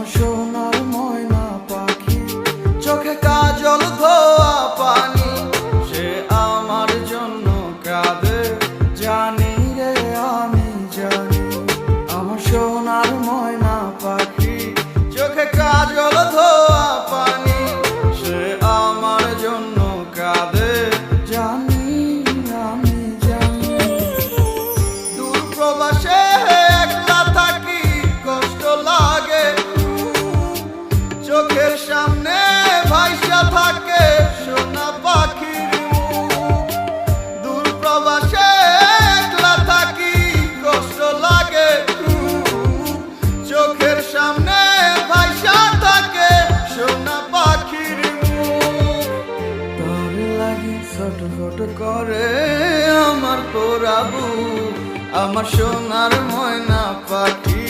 আমার সোনার ময়না পাখি, চোখে কাজল ধোয়া পানি, সে আমার জন্য কাঁদে জানি রে আমি জানি। আমার সোনার ময়না পাখি, চোখে কাজল ধোয়া পানি, সে আমার জন্য কাঁদে জানি আমি জানি। দূর প্রবাসে একলা থাকি কষ্ট লাগে, চোখের সামনে ভাইসা থাকে সোনা পাখির মুখ। দূর প্রবাসে একলা থাকি কষ্ট লাগে, চোখের সামনে ভাইসা থাকে সোনা পাখির মুখ। তোর লাগি ছটফট করে আমার পোড়াবু, আমার সোনার ময়না পাখি।